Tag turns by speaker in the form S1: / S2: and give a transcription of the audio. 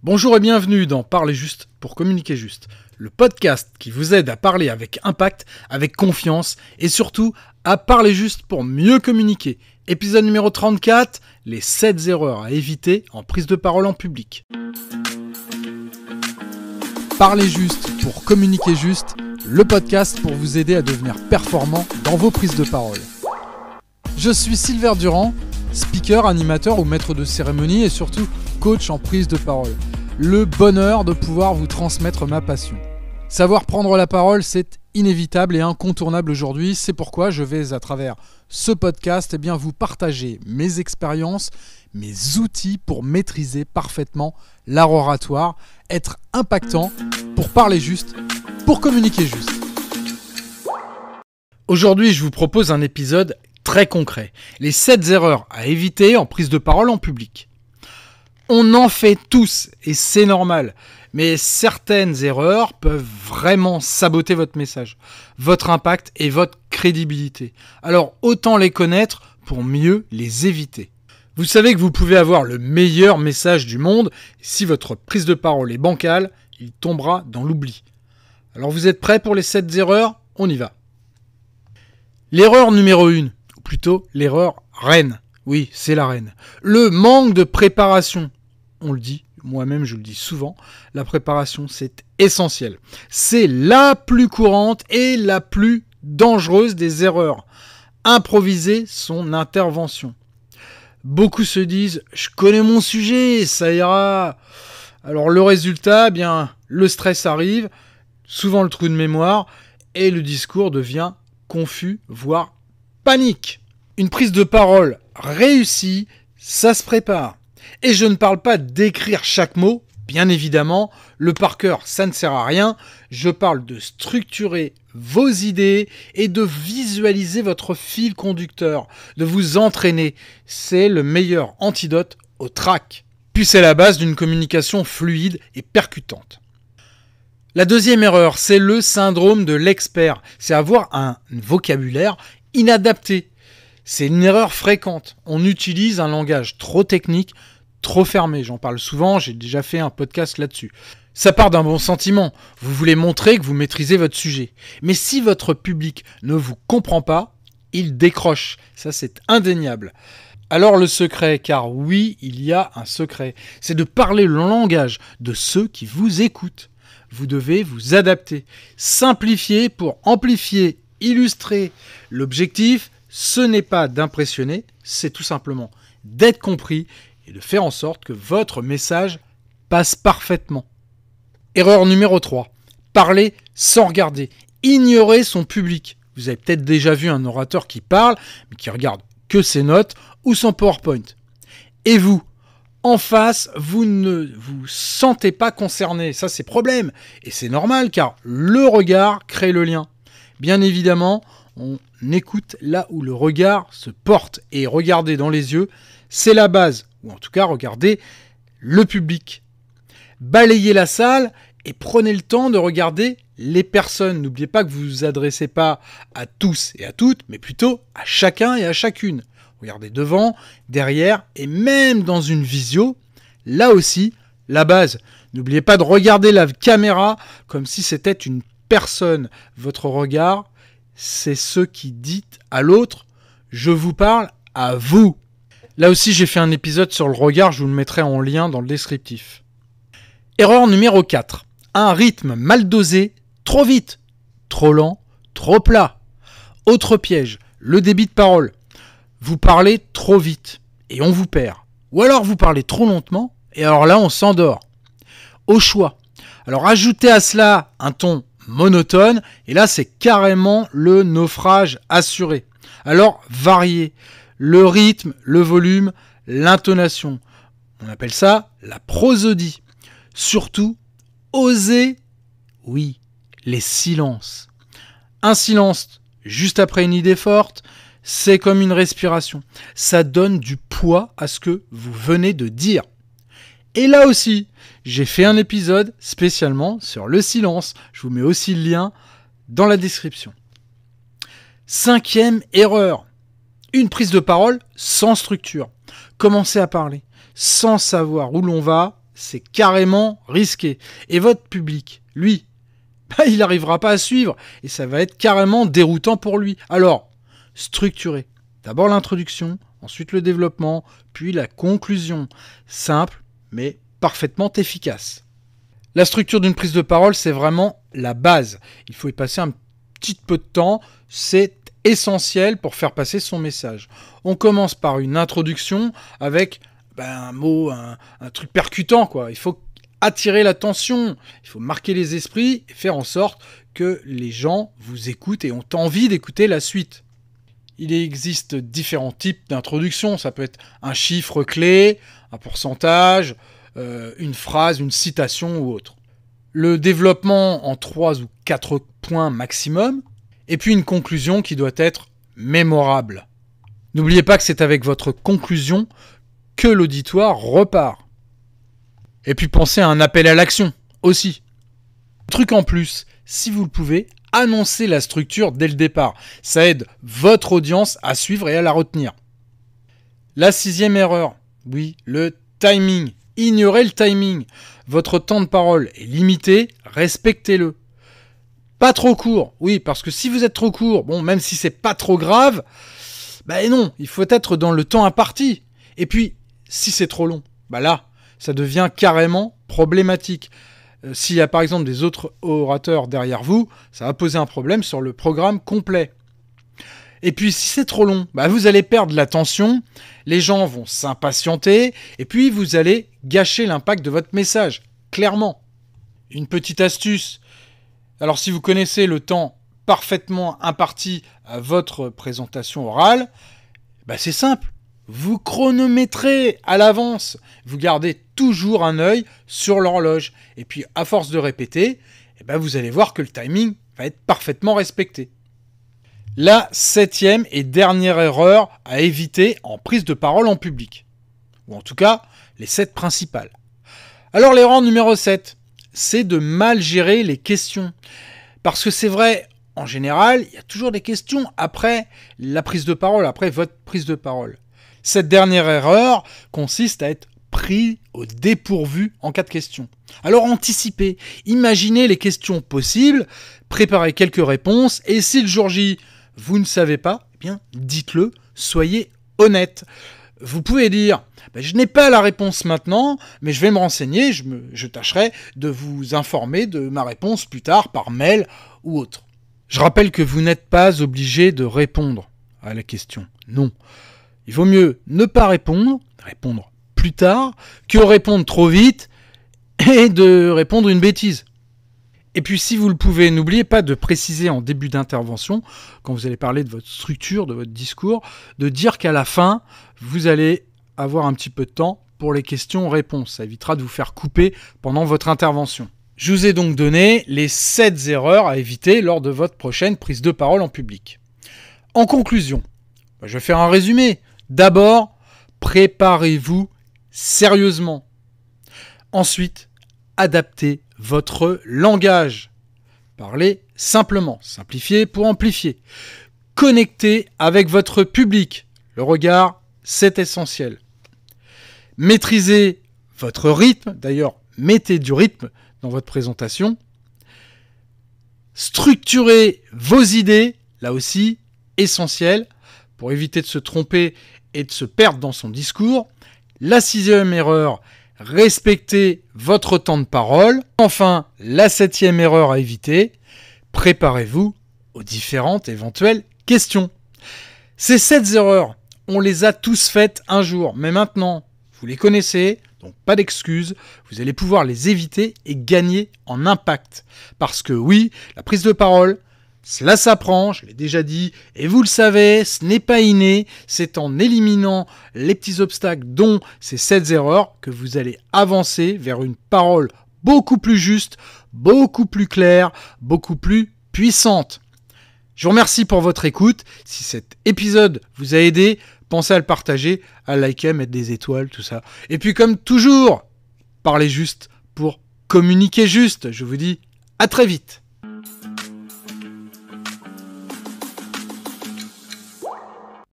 S1: Bonjour et bienvenue dans Parler juste pour communiquer juste, le podcast qui vous aide à parler avec impact, avec confiance et surtout à parler juste pour mieux communiquer. Épisode numéro 34, les 7 erreurs à éviter en prise de parole en public. Parler juste pour communiquer juste, le podcast pour vous aider à devenir performant dans vos prises de parole. Je suis Silver Durand, speaker, animateur ou maître de cérémonie et surtout coach en prise de parole. Le bonheur de pouvoir vous transmettre ma passion. Savoir prendre la parole, c'est inévitable et incontournable aujourd'hui. C'est pourquoi je vais, à travers ce podcast, vous partager mes expériences, mes outils pour maîtriser parfaitement l'art oratoire, être impactant pour parler juste, pour communiquer juste. Aujourd'hui, je vous propose un épisode très concret. Les 7 erreurs à éviter en prise de parole en public. On en fait tous et c'est normal, mais certaines erreurs peuvent vraiment saboter votre message, votre impact et votre crédibilité. Alors autant les connaître pour mieux les éviter. Vous savez que vous pouvez avoir le meilleur message du monde, si votre prise de parole est bancale, il tombera dans l'oubli. Alors vous êtes prêts pour les 7 erreurs ? On y va. L'erreur numéro 1, ou plutôt l'erreur reine. Oui, c'est la reine. Le manque de préparation. On le dit, moi-même je le dis souvent, la préparation c'est essentiel. C'est la plus courante et la plus dangereuse des erreurs. Improviser son intervention. Beaucoup se disent « je connais mon sujet, ça ira ». Alors le résultat, le stress arrive, souvent le trou de mémoire, et le discours devient confus, voire panique. Une prise de parole réussie, ça se prépare. Et je ne parle pas d'écrire chaque mot, bien évidemment, le par cœur, ça ne sert à rien. Je parle de structurer vos idées et de visualiser votre fil conducteur, de vous entraîner. C'est le meilleur antidote au trac. Puis c'est la base d'une communication fluide et percutante. La deuxième erreur, c'est le syndrome de l'expert. C'est avoir un vocabulaire inadapté. C'est une erreur fréquente. On utilise un langage trop technique, trop fermé. J'en parle souvent, j'ai déjà fait un podcast là-dessus. Ça part d'un bon sentiment. Vous voulez montrer que vous maîtrisez votre sujet. Mais si votre public ne vous comprend pas, il décroche. Ça, c'est indéniable. Alors le secret, car oui, il y a un secret, c'est de parler le langage de ceux qui vous écoutent. Vous devez vous adapter, simplifier pour amplifier, illustrer. L'objectif, ce n'est pas d'impressionner, c'est tout simplement d'être compris et de faire en sorte que votre message passe parfaitement. Erreur numéro 3. Parler sans regarder. Ignorer son public. Vous avez peut-être déjà vu un orateur qui parle, mais qui regarde que ses notes ou son PowerPoint. Et vous, en face, vous ne vous sentez pas concerné. Ça, c'est problème. Et c'est normal, car le regard crée le lien. Bien évidemment, on écoute là où le regard se porte. Et regarder dans les yeux, c'est la base. Ou en tout cas, regardez le public. Balayez la salle et prenez le temps de regarder les personnes. N'oubliez pas que vous ne vous adressez pas à tous et à toutes, mais plutôt à chacun et à chacune. Regardez devant, derrière et même dans une visio. Là aussi, la base. N'oubliez pas de regarder la caméra comme si c'était une personne. Votre regard, c'est ce qui dit à l'autre « je vous parle à vous ». Là aussi, j'ai fait un épisode sur le regard, je vous le mettrai en lien dans le descriptif. Erreur numéro 4. Un rythme mal dosé, trop vite, trop lent, trop plat. Autre piège, le débit de parole. Vous parlez trop vite et on vous perd. Ou alors vous parlez trop lentement et alors là on s'endort. Au choix. Alors ajoutez à cela un ton monotone et là c'est carrément le naufrage assuré. Alors variez le rythme, le volume, l'intonation. On appelle ça la prosodie. Surtout, osez, oui, les silences. Un silence juste après une idée forte, c'est comme une respiration. Ça donne du poids à ce que vous venez de dire. Et là aussi, j'ai fait un épisode spécialement sur le silence. Je vous mets aussi le lien dans la description. 5e erreur. Une prise de parole sans structure. Commencer à parler sans savoir où l'on va, c'est carrément risqué. Et votre public, lui, il n'arrivera pas à suivre et ça va être carrément déroutant pour lui. Alors, structurez. D'abord l'introduction, ensuite le développement, puis la conclusion. Simple, mais parfaitement efficace. La structure d'une prise de parole, c'est vraiment la base. Il faut y passer un petit peu de temps. C'est essentiel pour faire passer son message. On commence par une introduction avec un mot, un truc percutant, quoi. Il faut attirer l'attention, il faut marquer les esprits et faire en sorte que les gens vous écoutent et ont envie d'écouter la suite. Il existe différents types d'introduction. Ça peut être un chiffre clé, un pourcentage, une phrase, une citation ou autre. Le développement en 3 ou 4 points maximum. Et puis une conclusion qui doit être mémorable. N'oubliez pas que c'est avec votre conclusion que l'auditoire repart. Et puis pensez à un appel à l'action aussi. Truc en plus, si vous le pouvez, annoncez la structure dès le départ. Ça aide votre audience à suivre et à la retenir. La 6e erreur, oui, le timing. Ignorez le timing. Votre temps de parole est limité, respectez-le. Pas trop court, oui, parce que si vous êtes trop court, bon, même si c'est pas trop grave, non, il faut être dans le temps imparti. Et puis, si c'est trop long, là, ça devient carrément problématique. S'il y a par exemple des autres orateurs derrière vous, ça va poser un problème sur le programme complet. Et puis, si c'est trop long, vous allez perdre l'attention, les gens vont s'impatienter, et puis vous allez gâcher l'impact de votre message, clairement. Une petite astuce. Alors, si vous connaissez le temps parfaitement imparti à votre présentation orale, c'est simple. Vous chronométrez à l'avance. Vous gardez toujours un œil sur l'horloge. Et puis, à force de répéter, vous allez voir que le timing va être parfaitement respecté. La 7e et dernière erreur à éviter en prise de parole en public. Ou en tout cas, les 7 principales. Alors, l'erreur numéro 7, c'est de mal gérer les questions. Parce que c'est vrai, en général, il y a toujours des questions après la prise de parole, après votre prise de parole. Cette dernière erreur consiste à être pris au dépourvu en cas de question. Alors anticipez, imaginez les questions possibles, préparez quelques réponses, et si le jour J, vous ne savez pas, dites-le, soyez honnête. Vous pouvez dire, je n'ai pas la réponse maintenant, mais je vais me renseigner, je tâcherai de vous informer de ma réponse plus tard par mail ou autre. Je rappelle que vous n'êtes pas obligé de répondre à la question. Non. Il vaut mieux ne pas répondre plus tard, que répondre trop vite et de répondre une bêtise. Et puis si vous le pouvez, n'oubliez pas de préciser en début d'intervention, quand vous allez parler de votre structure, de votre discours, de dire qu'à la fin, vous allez avoir un petit peu de temps pour les questions-réponses. Ça évitera de vous faire couper pendant votre intervention. Je vous ai donc donné les 7 erreurs à éviter lors de votre prochaine prise de parole en public. En conclusion, je vais faire un résumé. D'abord, préparez-vous sérieusement. Ensuite, adaptez votre langage. Parlez simplement, simplifiez pour amplifier. Connectez avec votre public. Le regard, c'est essentiel. Maîtrisez votre rythme. D'ailleurs, mettez du rythme dans votre présentation. Structurez vos idées. Là aussi, essentiel pour éviter de se tromper et de se perdre dans son discours. La 6e erreur, respectez votre temps de parole. Enfin, la 7e erreur à éviter, préparez-vous aux différentes éventuelles questions. Ces 7 erreurs, on les a tous faites un jour, mais maintenant, vous les connaissez, donc pas d'excuses, vous allez pouvoir les éviter et gagner en impact. Parce que oui, la prise de parole, cela s'apprend, je l'ai déjà dit, et vous le savez, ce n'est pas inné, c'est en éliminant les petits obstacles dont ces 7 erreurs que vous allez avancer vers une parole beaucoup plus juste, beaucoup plus claire, beaucoup plus puissante. Je vous remercie pour votre écoute. Si cet épisode vous a aidé, pensez à le partager, à liker, mettre des étoiles, tout ça. Et puis comme toujours, parlez juste pour communiquer juste. Je vous dis à très vite.